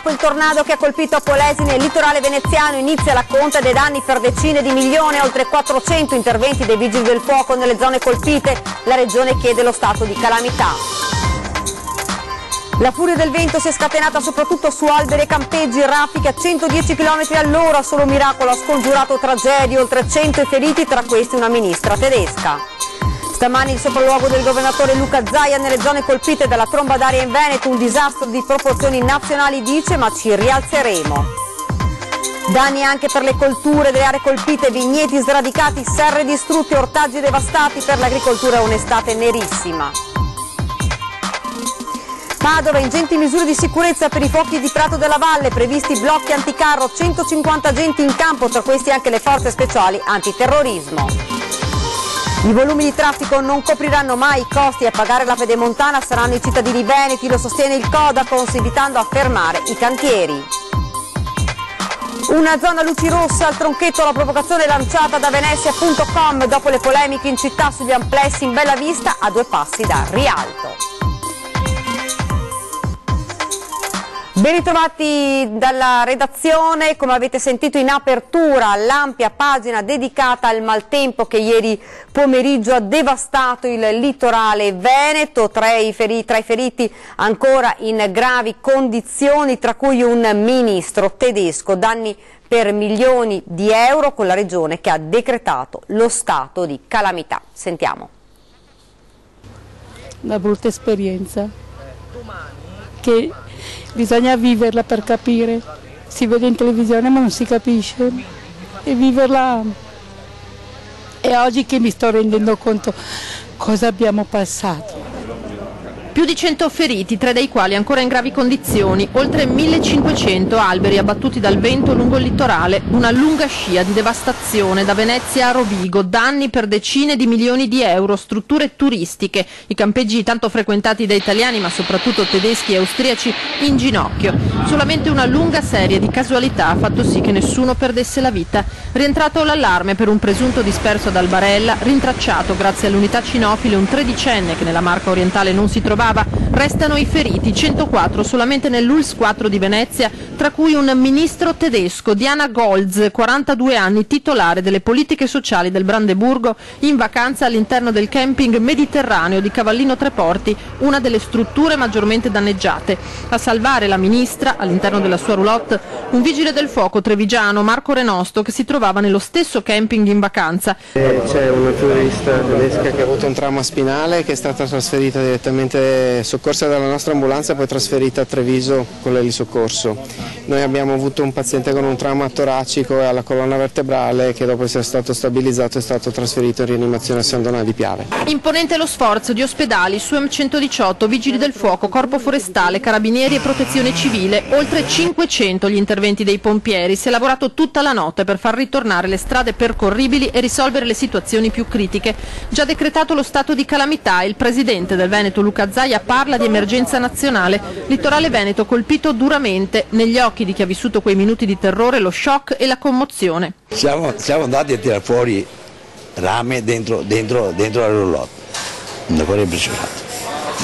Dopo il tornado che ha colpito Polesine nel litorale veneziano inizia la conta dei danni per decine di milioni, oltre 400 interventi dei vigili del fuoco nelle zone colpite. La regione chiede lo stato di calamità. La furia del vento si è scatenata soprattutto su alberi e campeggi, raffiche a 110 km all'ora, solo un miracolo ha scongiurato tragedie, oltre 100 i feriti, tra questi una ministra tedesca. Stamani il sopralluogo del governatore Luca Zaia nelle zone colpite dalla tromba d'aria in Veneto, un disastro di proporzioni nazionali dice, ma ci rialzeremo. Danni anche per le colture delle aree colpite, vigneti sradicati, serre distrutte, ortaggi devastati, per l'agricoltura è un'estate nerissima. Padova, ingenti misure di sicurezza per i fuochi di Prato della Valle, previsti blocchi anticarro, 150 agenti in campo, tra questi anche le forze speciali antiterrorismo. I volumi di traffico non copriranno mai i costi, a pagare la pedemontana saranno i cittadini veneti, lo sostiene il Codacons, invitando a fermare i cantieri. Una zona luci rosse al Tronchetto, la provocazione lanciata da Venezia.com dopo le polemiche in città sugli amplessi in Bella Vista a 2 passi da Rialto. Ben ritrovati dalla redazione, come avete sentito in apertura l'ampia pagina dedicata al maltempo che ieri pomeriggio ha devastato il litorale veneto, tra i feriti ancora in gravi condizioni, tra cui un ministro tedesco, danni per milioni di euro con la regione che ha decretato lo stato di calamità. Sentiamo. Una brutta esperienza che bisogna viverla per capire, si vede in televisione ma non si capisce, e viverla è oggi che mi sto rendendo conto cosa abbiamo passato. Più di 100 feriti, 3 dei quali ancora in gravi condizioni, oltre 1500 alberi abbattuti dal vento lungo il litorale, una lunga scia di devastazione da Venezia a Rovigo, danni per decine di milioni di euro, strutture turistiche, i campeggi tanto frequentati da italiani ma soprattutto tedeschi e austriaci in ginocchio. Solamente una lunga serie di casualità ha fatto sì che nessuno perdesse la vita. Rientrato l'allarme per un presunto disperso ad Albarella, rintracciato grazie all'unità cinofile un 13enne che nella Marca orientale non si trovava. Restano i feriti, 104 solamente nell'ULSS 4 di Venezia, tra cui un ministro tedesco, Diana Goltz, 42 anni, titolare delle politiche sociali del Brandeburgo, in vacanza all'interno del camping Mediterraneo di Cavallino Treporti, una delle strutture maggiormente danneggiate. A salvare la ministra, all'interno della sua roulotte, un vigile del fuoco trevigiano, Marco Renosto, che si trovava nello stesso camping in vacanza. C'è una turista tedesca che ha avuto un trauma spinale, che è stata trasferita direttamente, soccorsa dalla nostra ambulanza e poi trasferita a Treviso con l'elisoccorso. Noi abbiamo avuto un paziente con un trauma toracico e alla colonna vertebrale che dopo essere stato stabilizzato è stato trasferito in rianimazione a San Donà di Piave. Imponente lo sforzo di ospedali, SUEM 118, vigili del fuoco, corpo forestale, carabinieri e protezione civile, oltre 500 gli interventi dei pompieri. Si è lavorato tutta la notte per far ritornare le strade percorribili e risolvere le situazioni più critiche. Già decretato lo stato di calamità, il presidente del Veneto Luca Zaia parla di emergenza nazionale. Litorale veneto colpito duramente, negli occhi di chi ha vissuto quei minuti di terrore lo shock e la commozione. Siamo andati a tirare fuori rame dentro la roulotte, un lavoro impressionante,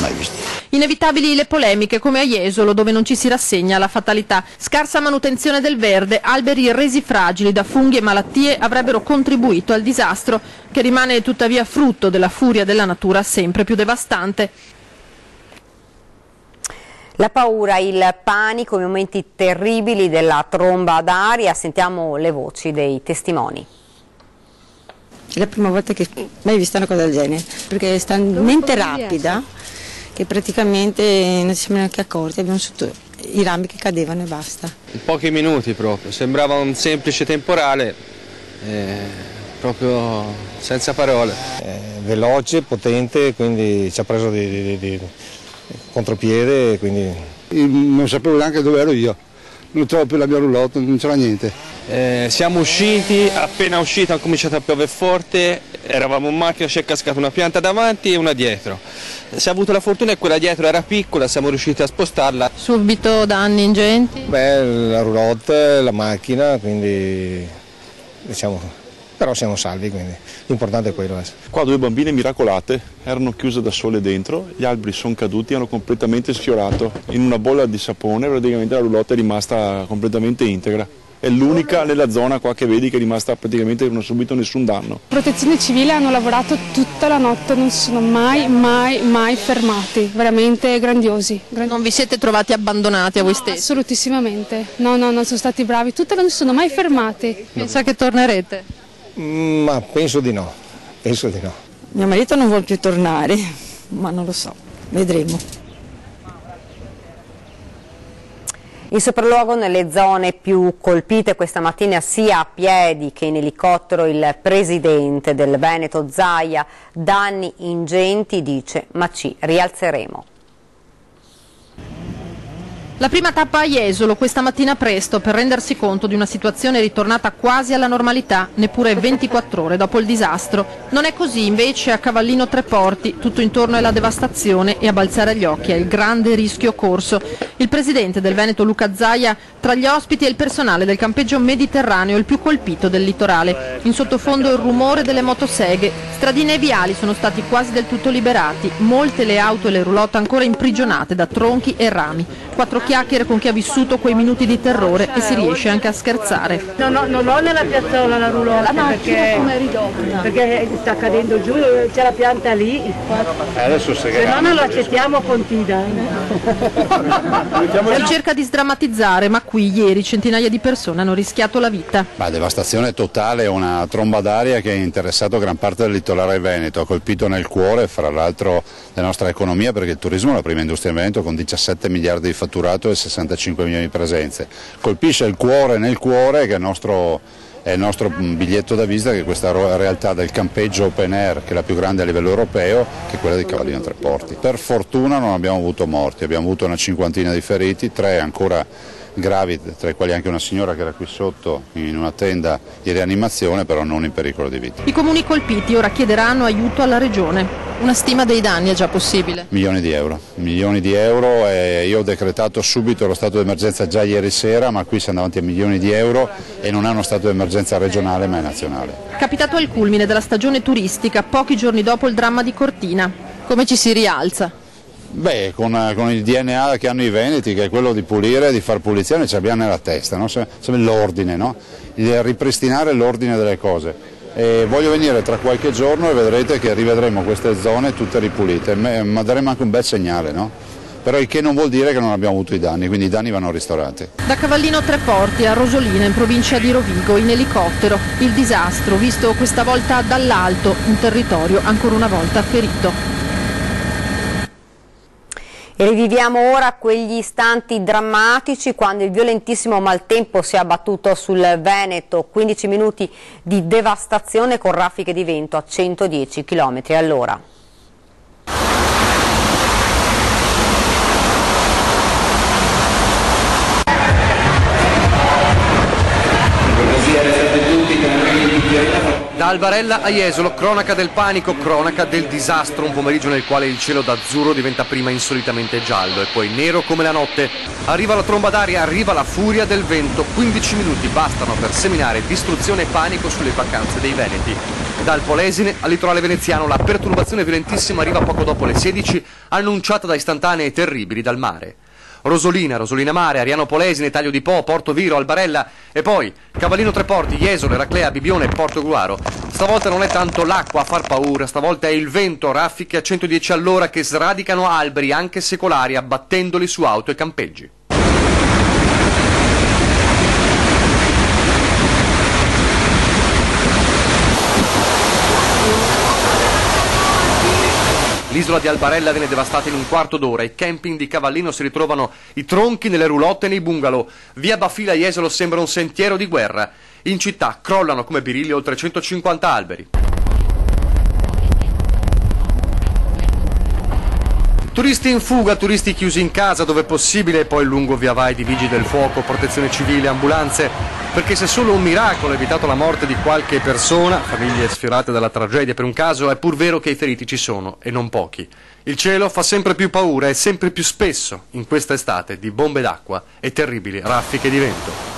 mai visto. Inevitabili le polemiche, come a Jesolo, dove non ci si rassegna alla fatalità. Scarsa manutenzione del verde, alberi resi fragili da funghi e malattie avrebbero contribuito al disastro, che rimane tuttavia frutto della furia della natura sempre più devastante. La paura, il panico, i momenti terribili della tromba d'aria, sentiamo le voci dei testimoni. È la prima volta che mai visto una cosa del genere, perché è talmente rapida che praticamente non ci siamo neanche accorti, abbiamo sotto i rami che cadevano e basta. In pochi minuti proprio, sembrava un semplice temporale, proprio senza parole. Veloce, potente, quindi ci ha preso di contropiede, quindi non sapevo neanche dove ero io, non trovo più la mia roulotte, non c'era niente. Siamo usciti, appena usciti ha cominciato a piovere forte, eravamo in macchina, c'è cascata una pianta davanti e una dietro. Si è avuto la fortuna che quella dietro era piccola, siamo riusciti a spostarla. Subito danni ingenti? Beh, la roulotte, la macchina, quindi diciamo però siamo salvi, quindi l'importante è quello. Qua 2 bambine miracolate erano chiuse da sole dentro, gli alberi sono caduti, hanno completamente sfiorato. In una bolla di sapone praticamente la roulotte è rimasta completamente integra. È l'unica nella zona qua che vedi che è rimasta praticamente, non ha subito nessun danno. Protezione civile hanno lavorato tutta la notte, non si sono mai fermati, veramente grandiosi. Non vi siete trovati abbandonati a voi stessi? Assolutissimamente, no, sono stati bravi, tutta la notte non si sono mai fermati. Pensa che tornerete? Ma penso di no, Mio marito non vuole più tornare, ma non lo so, vedremo. In sopralluogo nelle zone più colpite questa mattina sia a piedi che in elicottero il presidente del Veneto Zaia, danni ingenti, dice, ma ci rialzeremo. La prima tappa a Jesolo questa mattina presto per rendersi conto di una situazione ritornata quasi alla normalità, neppure 24 ore dopo il disastro. Non è così invece a Cavallino Treporti, tutto intorno è la devastazione e a balzare gli occhi è il grande rischio corso. Il presidente del Veneto Luca Zaia, tra gli ospiti e il personale del campeggio mediterraneo, il più colpito del litorale. In sottofondo il rumore delle motoseghe, stradine e viali sono stati quasi del tutto liberati, molte le auto e le roulotte ancora imprigionate da tronchi e rami. 4 chiacchiere con chi ha vissuto quei minuti di terrore e si riesce anche a scherzare. Non ho nella piazzola la roulotte perché sta cadendo giù, c'è la pianta lì. Adesso se no non lo accettiamo con Tida. Si cerca di sdrammatizzare, ma qui ieri centinaia di persone hanno rischiato la vita. Devastazione totale, una tromba d'aria che ha interessato gran parte del litorale veneto, ha colpito nel cuore, fra l'altro, la nostra economia, perché il turismo è la prima industria in Veneto con 17 miliardi di fatturato e 65 milioni di presenze. Colpisce il cuore nel cuore, che è il nostro biglietto da visita, che è questa realtà del campeggio open air, che è la più grande a livello europeo, che è quella di Cavallino Treporti. Per fortuna non abbiamo avuto morti, abbiamo avuto una cinquantina di feriti, 3 ancora gravi, tra i quali anche una signora che era qui sotto in una tenda di rianimazione, però non in pericolo di vita. I comuni colpiti ora chiederanno aiuto alla regione. Una stima dei danni è già possibile? Milioni di euro, e io ho decretato subito lo stato d'emergenza già ieri sera, ma qui siamo davanti a milioni di euro e non è uno stato d'emergenza regionale ma è nazionale. Capitato al culmine della stagione turistica, pochi giorni dopo il dramma di Cortina. Come ci si rialza? Con il DNA che hanno i veneti, che è quello di pulire, di far pulizia, noi ce l'abbiamo nella testa, no? L'ordine, no? Ripristinare l'ordine delle cose. E voglio venire tra qualche giorno e vedrete che rivedremo queste zone tutte ripulite, ma daremo anche un bel segnale, no? Però il che non vuol dire che non abbiamo avuto i danni, quindi i danni vanno ristorati. Da Cavallino Treporti a Rosolina, in provincia di Rovigo, in elicottero, il disastro visto questa volta dall'alto, un territorio ancora una volta ferito. E riviviamo ora quegli istanti drammatici quando il violentissimo maltempo si è abbattuto sul Veneto, 15 minuti di devastazione con raffiche di vento a 110 km all'ora. Da Albarella a Jesolo, cronaca del panico, cronaca del disastro, un pomeriggio nel quale il cielo d'azzurro diventa prima insolitamente giallo e poi nero come la notte. Arriva la tromba d'aria, arriva la furia del vento, 15 minuti bastano per seminare distruzione e panico sulle vacanze dei veneti. Dal Polesine al litorale veneziano la perturbazione violentissima arriva poco dopo le 16, annunciata da istantanee terribili dal mare. Rosolina, Rosolina Mare, Ariano Polesine, Taglio di Po, Porto Viro, Albarella e poi Cavallino Treporti, Jesolo, Eraclea, Bibione e Porto Gruaro. Stavolta non è tanto l'acqua a far paura, stavolta è il vento, raffiche a 110 all'ora che sradicano alberi anche secolari abbattendoli su auto e campeggi. L'isola di Albarella viene devastata in un quarto d'ora, i camping di Cavallino si ritrovano i tronchi nelle roulotte e nei bungalow, via Bafila a Jesolo sembra un sentiero di guerra, in città crollano come birilli oltre 150 alberi. Turisti in fuga, turisti chiusi in casa dove possibile e poi lungo via vai di vigili del fuoco, protezione civile, ambulanze, perché se solo un miracolo ha evitato la morte di qualche persona, famiglie sfiorate dalla tragedia per un caso, è pur vero che i feriti ci sono e non pochi. Il cielo fa sempre più paura e sempre più spesso in questa estate di bombe d'acqua e terribili raffiche di vento.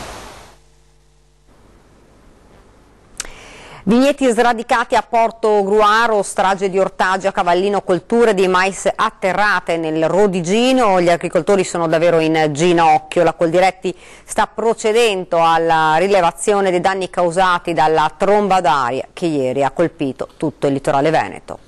Vigneti sradicati a Porto Gruaro, strage di ortaggi a Cavallino, colture di mais atterrate nel Rodigino. Gli agricoltori sono davvero in ginocchio. La Coldiretti sta procedendo alla rilevazione dei danni causati dalla tromba d'aria che ieri ha colpito tutto il litorale veneto.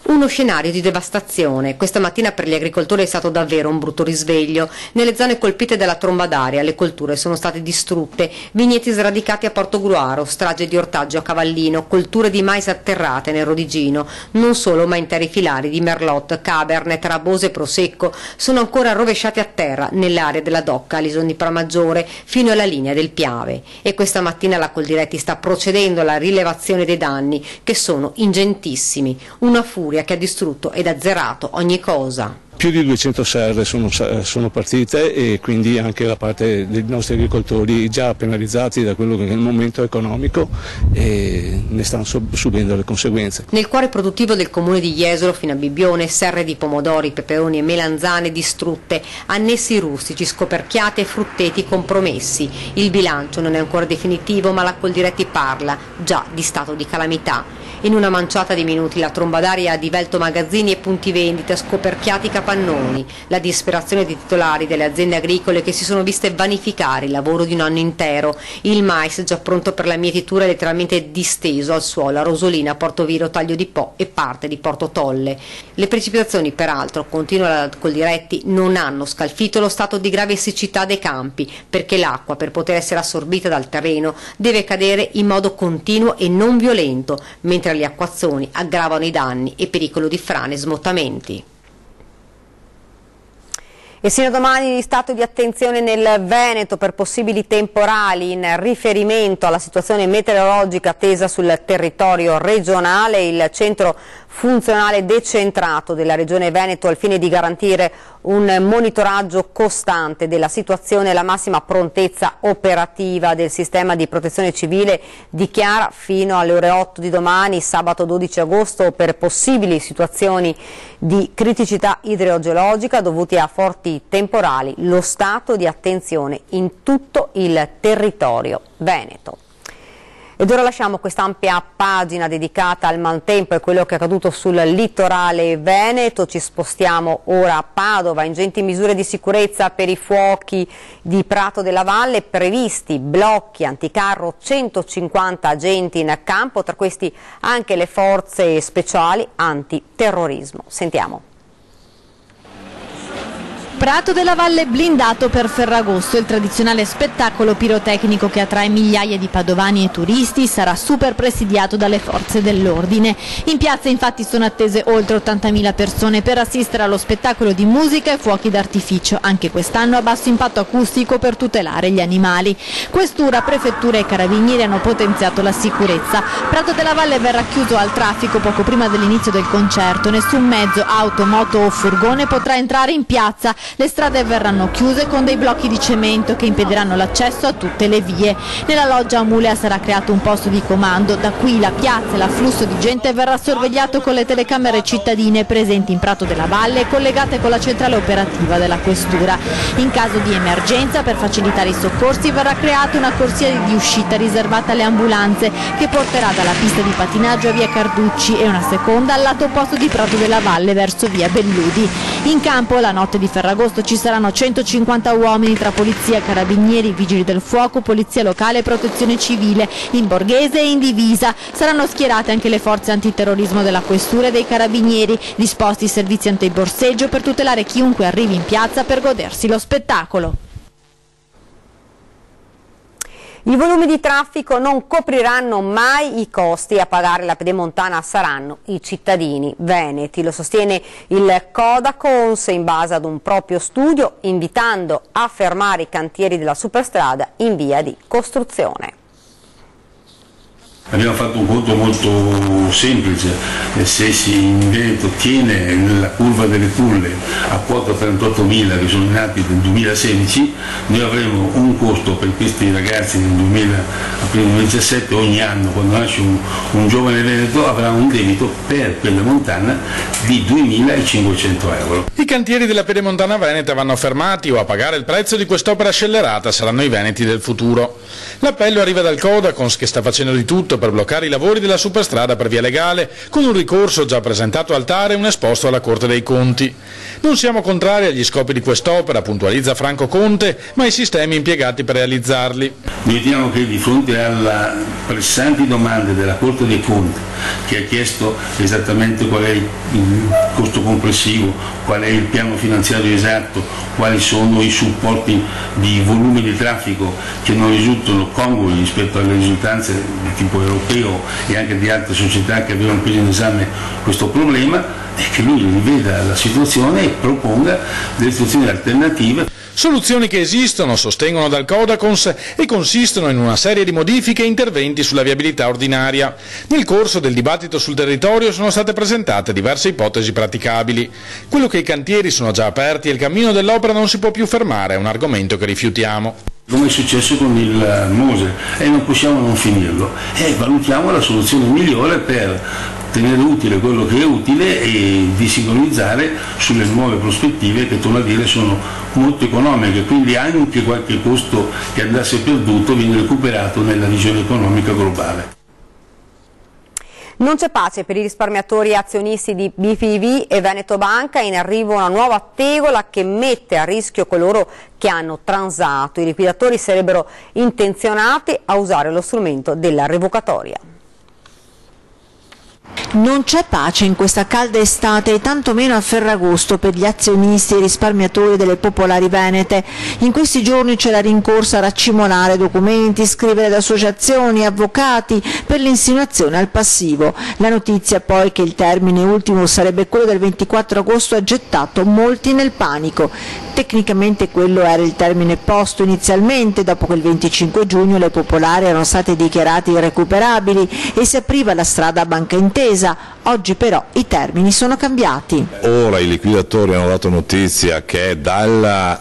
Uno scenario di devastazione. Questa mattina per gli agricoltori è stato davvero un brutto risveglio. Nelle zone colpite dalla tromba d'aria le colture sono state distrutte, vigneti sradicati a Porto Gruaro, strage di ortaggio a Cavallino, colture di mais atterrate nel Rodigino. Non solo, ma interi filari di Merlot, Cabernet, Rabose e Prosecco sono ancora rovesciati a terra nell'area della Docca, all'Ison di Pramaggiore, fino alla linea del Piave. E questa mattina la Coldiretti sta procedendo alla rilevazione dei danni, che sono ingentissimi. Una furia che ha distrutto ed azzerato ogni cosa. Più di 200 serre sono partite e quindi anche la parte dei nostri agricoltori già penalizzati da quello che è il momento economico e ne stanno subendo le conseguenze. Nel cuore produttivo del comune di Jesolo, fino a Bibbione, serre di pomodori, peperoni e melanzane distrutte, annessi rustici scoperchiati e frutteti compromessi. Il bilancio non è ancora definitivo, ma la Coldiretti parla già di stato di calamità. In una manciata di minuti la tromba d'aria ha divelto magazzini e punti vendita, scoperchiati capannoni, la disperazione dei titolari delle aziende agricole che si sono viste vanificare il lavoro di un anno intero. Il mais già pronto per la mietitura è letteralmente disteso al suolo a Rosolina, Porto Viro, Taglio di Po e parte di Porto Tolle. Le precipitazioni, peraltro, continua la Coldiretti, non hanno scalfito lo stato di grave siccità dei campi, perché l'acqua, per poter essere assorbita dal terreno, deve cadere in modo continuo e non violento, mentre le acquazzoni aggravano i danni e pericolo di frane e smottamenti. E sino a domani stato di attenzione nel Veneto per possibili temporali in riferimento alla situazione meteorologica attesa sul territorio regionale. Il centro funzionale decentrato della Regione Veneto, al fine di garantire un monitoraggio costante della situazione e la massima prontezza operativa del sistema di protezione civile, dichiara fino alle ore 8 di domani, sabato 12 agosto, per possibili situazioni di criticità idrogeologica dovuti a forti temporali, lo stato di attenzione in tutto il territorio veneto. Ed ora lasciamo questa ampia pagina dedicata al maltempo e quello che è accaduto sul litorale veneto. Ci spostiamo ora a Padova. Ingenti misure di sicurezza per i fuochi di Prato della Valle, previsti blocchi anticarro, 150 agenti in campo, tra questi anche le forze speciali antiterrorismo. Sentiamo. Prato della Valle blindato per Ferragosto, il tradizionale spettacolo pirotecnico che attrae migliaia di padovani e turisti sarà super presidiato dalle forze dell'ordine. In piazza infatti sono attese oltre 80.000 persone per assistere allo spettacolo di musica e fuochi d'artificio, anche quest'anno a basso impatto acustico per tutelare gli animali. Questura, prefettura e carabinieri hanno potenziato la sicurezza. Prato della Valle verrà chiuso al traffico poco prima dell'inizio del concerto. Nessun mezzo, auto, moto o furgone potrà entrare in piazza. Le strade verranno chiuse con dei blocchi di cemento che impediranno l'accesso a tutte le vie. Nella loggia Amulea sarà creato un posto di comando. Da qui la piazza e l'afflusso di gente verrà sorvegliato con le telecamere cittadine presenti in Prato della Valle e collegate con la centrale operativa della questura. In caso di emergenza, per facilitare i soccorsi, verrà creata una corsia di uscita riservata alle ambulanze che porterà dalla pista di patinaggio a via Carducci e una seconda al lato opposto di Prato della Valle verso via Belludi. In campo la notte di Ferragosto ci saranno 150 uomini tra polizia, carabinieri, vigili del fuoco, polizia locale e protezione civile, in borghese e in divisa. Saranno schierate anche le forze antiterrorismo della questura e dei carabinieri, disposti i servizi antiborseggio per tutelare chiunque arrivi in piazza per godersi lo spettacolo. I volumi di traffico non copriranno mai i costi, a pagare la pedemontana saranno i cittadini veneti, lo sostiene il Codacons in base ad un proprio studio, invitando a fermare i cantieri della superstrada in via di costruzione. abbiamo fatto un conto molto semplice, se in Veneto tiene la curva delle culle a quota 38.000 che sono nati nel 2016, noi avremo un costo per questi ragazzi nel 2017, ogni anno quando nasce un giovane veneto avrà un debito per quella montana di 2.500 euro. I cantieri della Pedemontana Veneta vanno fermati o a pagare il prezzo di quest'opera scellerata saranno i veneti del futuro. L'appello arriva dal Codacons che sta facendo di tutto per bloccare i lavori della superstrada per via legale, con un ricorso già presentato al TAR e un esposto alla Corte dei Conti. Non siamo contrari agli scopi di quest'opera, puntualizza Franco Conte, ma ai sistemi impiegati per realizzarli. Vediamo che di fronte alla pressanti domande della Corte dei Conti, che ha chiesto esattamente qual è il costo complessivo, qual è il piano finanziario esatto, quali sono i supporti di volume di traffico che non risultano congrui rispetto alle risultanze di tipo europeo e anche di altre società che avevano preso in esame questo problema, è che lui riveda la situazione e proponga delle soluzioni alternative. Soluzioni che esistono, sostengono dal Codacons, e consistono in una serie di modifiche e interventi sulla viabilità ordinaria. Nel corso del dibattito sul territorio sono state presentate diverse ipotesi praticabili. Quello che i cantieri sono già aperti e il cammino dell'opera non si può più fermare è un argomento che rifiutiamo. Come è successo con il Mose, e non possiamo non finirlo, valutiamo la soluzione migliore per tenere utile quello che è utile e di sincronizzare sulle nuove prospettive che, torno a dire, sono molto economiche, quindi anche qualche costo che andasse perduto viene recuperato nella visione economica globale. Non c'è pace per i risparmiatori e azionisti di BPV e Veneto Banca, in arrivo una nuova tegola che mette a rischio coloro che hanno transato. I liquidatori sarebbero intenzionati a usare lo strumento della revocatoria. Non c'è pace in questa calda estate e tantomeno a Ferragosto per gli azionisti e risparmiatori delle popolari venete. In questi giorni c'è la rincorsa a raccimolare documenti, scrivere ad associazioni e avvocati per l'insinuazione al passivo. La notizia poi che il termine ultimo sarebbe quello del 24 agosto ha gettato molti nel panico. Tecnicamente quello era il termine posto inizialmente, dopo che il 25 giugno le popolari erano state dichiarate irrecuperabili e si apriva la strada a Banca Intesa. Oggi però i termini sono cambiati. Ora i liquidatori hanno dato notizia che dalla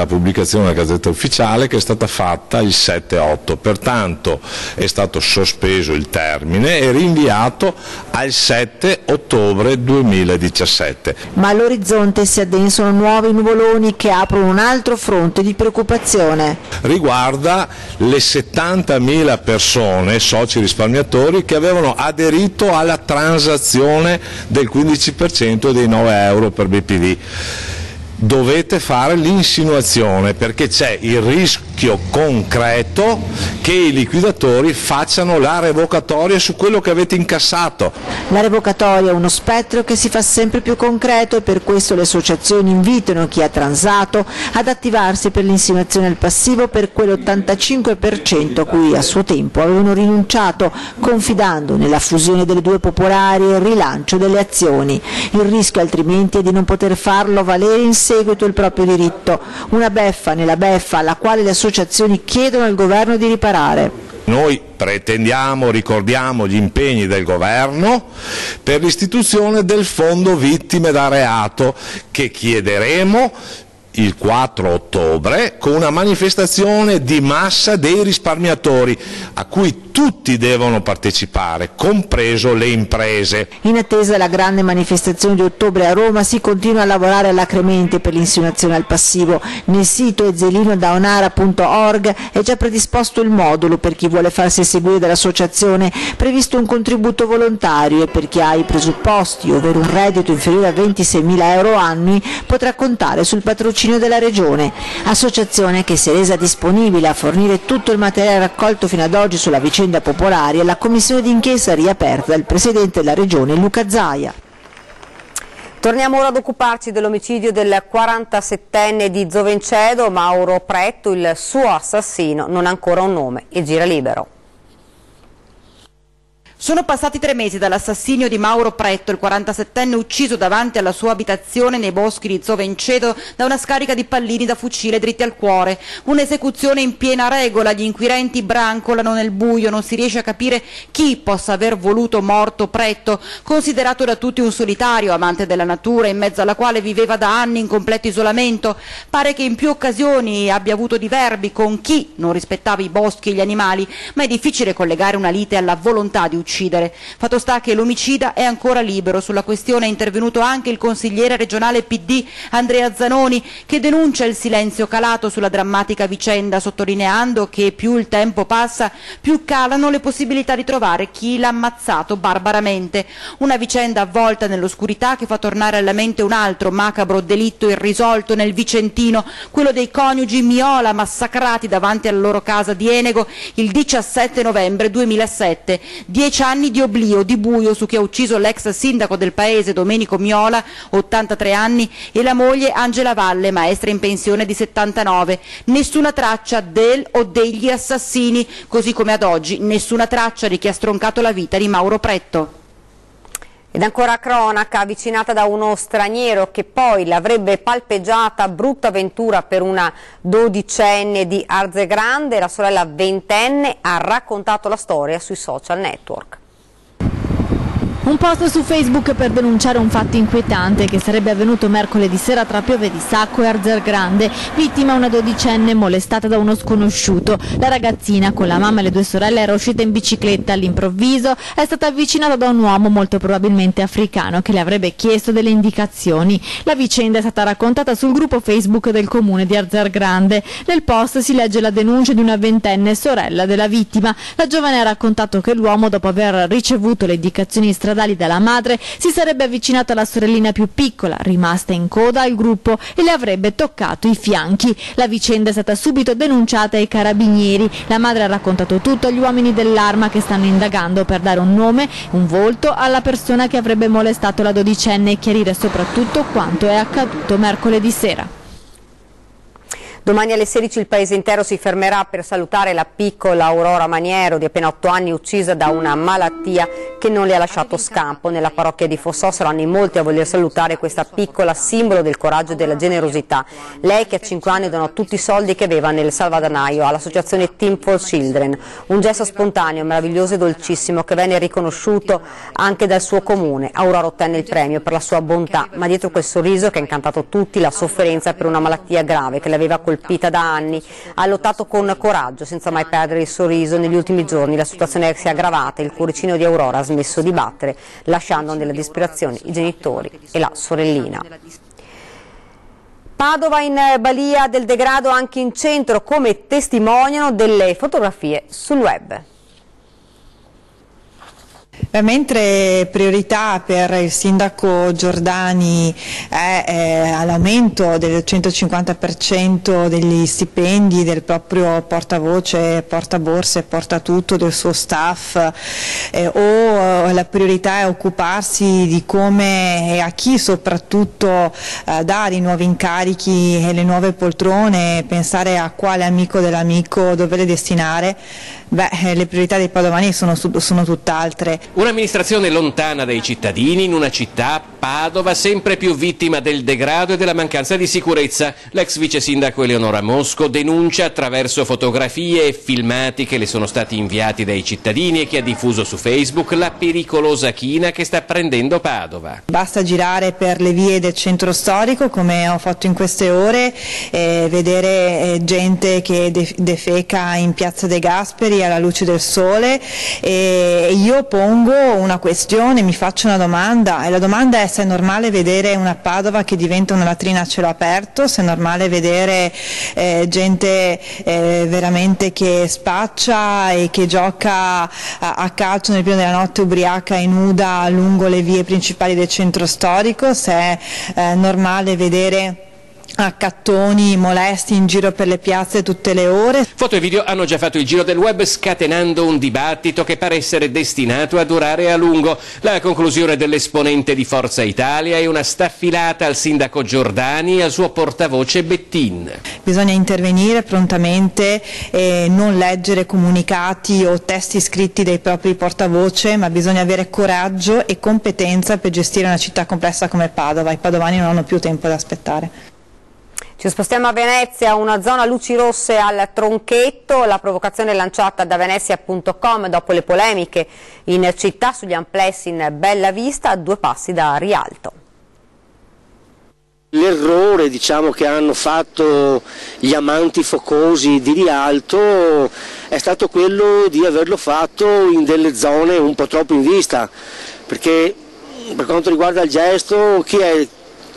pubblicazione della Gazzetta Ufficiale che è stata fatta il 7-8, pertanto è stato sospeso il termine e rinviato al 7 ottobre 2017. Ma all'orizzonte si addensano nuovi nuvoloni che aprono un altro fronte di preoccupazione. Riguarda le 70.000 persone, soci risparmiatori, che avevano aderito alla transazione del 15% dei 9 euro per BPV. Dovete fare l'insinuazione perché c'è il rischio concreto che i liquidatori facciano la revocatoria su quello che avete incassato. La revocatoria è uno spettro che si fa sempre più concreto e per questo le associazioni invitano chi ha transato ad attivarsi per l'insinuazione al passivo per quell'85% a cui a suo tempo avevano rinunciato, confidando nella fusione delle due popolari e il rilancio delle azioni. Il rischio altrimenti è di non poter farlo valere in seguito il proprio diritto, una beffa nella beffa alla quale le associazioni chiedono al governo di riparare. Noi pretendiamo, ricordiamo gli impegni del governo per l'istituzione del fondo vittime da reato che chiederemo il 4 ottobre con una manifestazione di massa dei risparmiatori a cui tutti devono partecipare, compreso le imprese. In attesa della grande manifestazione di ottobre a Roma si continua a lavorare alacremente per l'insinuazione al passivo. Nel sito ezzelinodaonara.org è già predisposto il modulo per chi vuole farsi seguire dall'associazione, previsto un contributo volontario e per chi ha i presupposti, ovvero un reddito inferiore a 26.000 euro annui, potrà contare sul patrocinio della Regione. Associazione che si è resa disponibile a fornire tutto il materiale raccolto fino ad oggi sulla vicenda popolari alla commissione d'inchiesta riaperta dal presidente della Regione Luca Zaia. Torniamo ora ad occuparci dell'omicidio del 47enne di Zovencedo, Mauro Pretto. Il suo assassino non ha ancora un nome e gira libero. Sono passati 3 mesi dall'assassinio di Mauro Pretto, il 47enne ucciso davanti alla sua abitazione nei boschi di Zovenceto da una scarica di pallini da fucile dritti al cuore. Un'esecuzione in piena regola, gli inquirenti brancolano nel buio, non si riesce a capire chi possa aver voluto morto Pretto, considerato da tutti un solitario, amante della natura, in mezzo alla quale viveva da anni in completo isolamento. Pare che in più occasioni abbia avuto diverbi con chi non rispettava i boschi e gli animali, ma è difficile collegare una lite alla volontà di uccidere. Fatto sta che l'omicida è ancora libero. Sulla questione è intervenuto anche il consigliere regionale PD Andrea Zanoni, che denuncia il silenzio calato sulla drammatica vicenda, sottolineando che più il tempo passa più calano le possibilità di trovare chi l'ha ammazzato barbaramente. Una vicenda avvolta nell'oscurità che fa tornare alla mente un altro macabro delitto irrisolto nel Vicentino, quello dei coniugi Miola massacrati davanti alla loro casa di Enego il 17 novembre 2007. 10 anni di oblio, di buio su chi ha ucciso l'ex sindaco del paese Domenico Miola, 83 anni, e la moglie Angela Valle, maestra in pensione di 79. Nessuna traccia del o degli assassini, così come ad oggi nessuna traccia di chi ha stroncato la vita di Mauro Pretto. Ed ancora cronaca, avvicinata da uno straniero che poi l'avrebbe palpeggiata, brutta avventura per una 12enne di Arzegrande. La sorella 20enne ha raccontato la storia sui social network. Un post su Facebook per denunciare un fatto inquietante che sarebbe avvenuto mercoledì sera tra Piove di Sacco e Arzegrande. Vittima una 12enne molestata da uno sconosciuto. La ragazzina con la mamma e le 2 sorelle era uscita in bicicletta. All'improvviso è stata avvicinata da un uomo molto probabilmente africano che le avrebbe chiesto delle indicazioni. La vicenda è stata raccontata sul gruppo Facebook del comune di Arzegrande. Nel post si legge la denuncia di una 20enne sorella della vittima. La giovane ha raccontato che l'uomo, dopo aver ricevuto le indicazioni stradali dalla madre, si sarebbe avvicinato alla sorellina più piccola, rimasta in coda al gruppo, e le avrebbe toccato i fianchi. La vicenda è stata subito denunciata ai carabinieri. La madre ha raccontato tutto agli uomini dell'Arma, che stanno indagando per dare un nome, un volto alla persona che avrebbe molestato la 12enne e chiarire soprattutto quanto è accaduto mercoledì sera. Domani alle 16 il paese intero si fermerà per salutare la piccola Aurora Maniero, di appena 8 anni, uccisa da una malattia che non le ha lasciato scampo. Nella parrocchia di Fossò saranno in molti a voler salutare questa piccola, simbolo del coraggio e della generosità. Lei che a 5 anni donò tutti i soldi che aveva nel salvadanaio all'associazione Team for Children. Un gesto spontaneo, meraviglioso e dolcissimo che venne riconosciuto anche dal suo comune. Aurora ottenne il premio per la sua bontà, ma dietro quel sorriso che ha incantato tutti, la sofferenza per una malattia grave che l'aveva colpita da anni. Ha lottato con coraggio, senza mai perdere il sorriso. Negli ultimi giorni la situazione si è aggravata, il cuoricino di Aurora ha smesso di battere, lasciando nella disperazione i genitori e la sorellina. Padova in balia del degrado anche in centro, come testimoniano delle fotografie sul web. Mentre priorità per il sindaco Giordani è l'aumento del 150% degli stipendi del proprio portavoce, portaborse, portatutto del suo staff, o la priorità è occuparsi di come e a chi soprattutto dare i nuovi incarichi e le nuove poltrone, pensare a quale amico dell'amico doverle destinare, le priorità dei padovani sono tutt'altre. Un'amministrazione lontana dai cittadini in una città, Padova, sempre più vittima del degrado e della mancanza di sicurezza. L'ex vice sindaco Eleonora Mosco denuncia attraverso fotografie e filmati che le sono stati inviati dai cittadini e che ha diffuso su Facebook la pericolosa china che sta prendendo Padova. Basta girare per le vie del centro storico, come ho fatto in queste ore, vedere gente che defeca in Piazza De Gasperi alla luce del sole, e io pongo una questione, mi faccio una domanda, e la domanda è se è normale vedere una Padova che diventa una latrina a cielo aperto, se è normale vedere gente veramente che spaccia e che gioca a calcio nel pieno della notte ubriaca e nuda lungo le vie principali del centro storico, se è normale vedere accattoni molesti in giro per le piazze tutte le ore. Foto e video hanno già fatto il giro del web, scatenando un dibattito che pare essere destinato a durare a lungo. La conclusione dell'esponente di Forza Italia è una staffilata al sindaco Giordani e al suo portavoce Bettin. Bisogna intervenire prontamente e non leggere comunicati o testi scritti dai propri portavoce, ma bisogna avere coraggio e competenza per gestire una città complessa come Padova. I padovani non hanno più tempo da aspettare. Ci spostiamo a Venezia, una zona luci rosse al Tronchetto, la provocazione lanciata da Venezia.com dopo le polemiche in città sugli amplessi in Bella Vista, a 2 passi da Rialto. L'errore, diciamo, che hanno fatto gli amanti focosi di Rialto è stato quello di averlo fatto in delle zone un po' troppo in vista, perché per quanto riguarda il gesto, chi è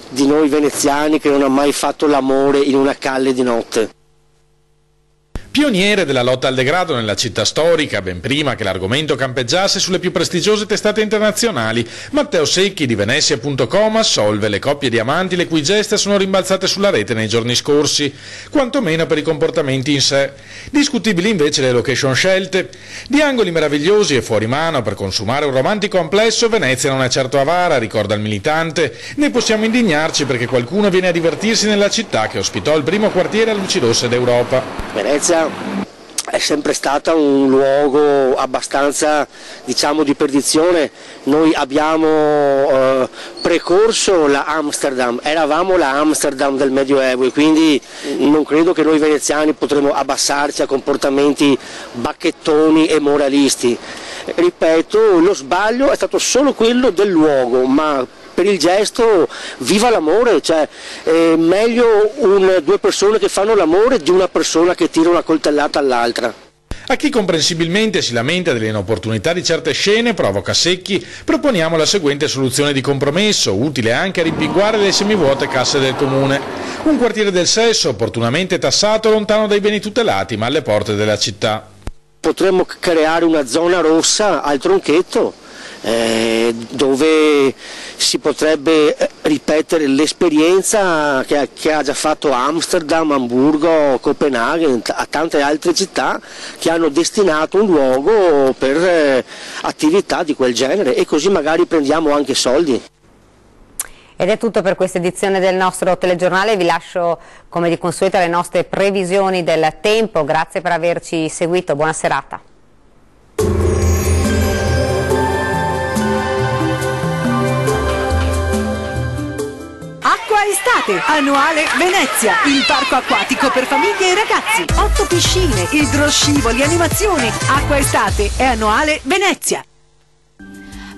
di noi veneziani che non ha mai fatto l'amore in una calle di notte? Pioniere della lotta al degrado nella città storica, ben prima che l'argomento campeggiasse sulle più prestigiose testate internazionali, Matteo Secchi di Venezia.com assolve le coppie di amanti le cui gesta sono rimbalzate sulla rete nei giorni scorsi, quantomeno per i comportamenti in sé. Discutibili invece le location scelte. Di angoli meravigliosi e fuori mano per consumare un romantico amplesso, Venezia non è certo avara, ricorda il militante, né possiamo indignarci perché qualcuno viene a divertirsi nella città che ospitò il primo quartiere a luci rosse d'Europa. Venezia è sempre stata un luogo abbastanza, diciamo, di perdizione. Noi abbiamo precorso la Amsterdam, eravamo la Amsterdam del Medioevo e quindi non credo che noi veneziani potremo abbassarci a comportamenti bacchettoni e moralisti. Ripeto, lo sbaglio è stato solo quello del luogo, ma per il gesto viva l'amore, cioè è meglio 2 persone che fanno l'amore di una persona che tira una coltellata all'altra. A chi comprensibilmente si lamenta delle inopportunità di certe scene, provoca Secchi, proponiamo la seguente soluzione di compromesso, utile anche a rimpinguare le semivuote casse del comune. Un quartiere del sesso, opportunamente tassato lontano dai beni tutelati, ma alle porte della città. Potremmo creare una zona rossa al Tronchetto, dove si potrebbe ripetere l'esperienza che ha già fatto Amsterdam, Amburgo, Copenaghen, a tante altre città che hanno destinato un luogo per attività di quel genere, e così magari prendiamo anche soldi. Ed è tutto per questa edizione del nostro telegiornale, vi lascio come di consueto alle nostre previsioni del tempo, grazie per averci seguito, buona serata. Acqua Estate, annuale Venezia, il parco acquatico per famiglie e ragazzi, 8 piscine, idroscivoli, animazioni. Acqua Estate è annuale Venezia.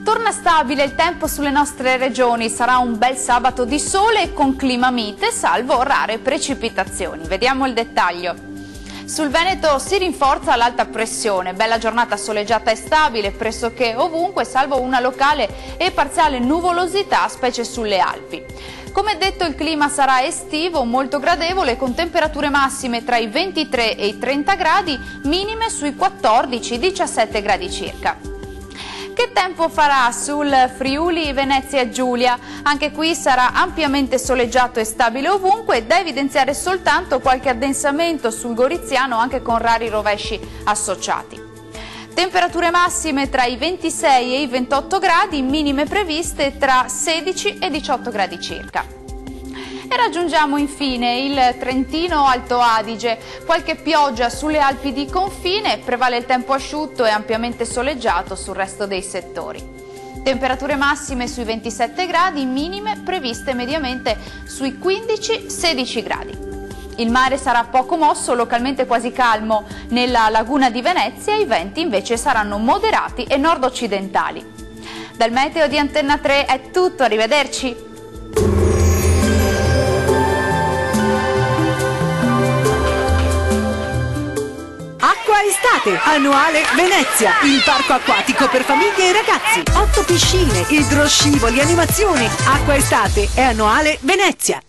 Torna stabile il tempo sulle nostre regioni, sarà un bel sabato di sole con clima mite, salvo rare precipitazioni. Vediamo il dettaglio. Sul Veneto si rinforza l'alta pressione, bella giornata soleggiata e stabile pressoché ovunque, salvo una locale e parziale nuvolosità, specie sulle Alpi. Come detto, il clima sarà estivo, molto gradevole, con temperature massime tra i 23 e i 30 gradi, minime sui 14-17 gradi circa. Che tempo farà sul Friuli Venezia Giulia? Anche qui sarà ampiamente soleggiato e stabile ovunque, da evidenziare soltanto qualche addensamento sul Goriziano anche con rari rovesci associati. Temperature massime tra i 26 e i 28 gradi, minime previste tra 16 e 18 gradi circa. E raggiungiamo infine il Trentino Alto Adige, qualche pioggia sulle Alpi di confine, prevale il tempo asciutto e ampiamente soleggiato sul resto dei settori. Temperature massime sui 27 gradi, minime previste mediamente sui 15-16 gradi. Il mare sarà poco mosso, localmente quasi calmo. Nella laguna di Venezia i venti invece saranno moderati e nord-occidentali. Dal meteo di Antenna 3 è tutto, arrivederci! Acqua Estate, annuale Venezia, il parco acquatico per famiglie e ragazzi, 8 piscine, idroscivoli, animazioni. Acqua Estate è annuale Venezia.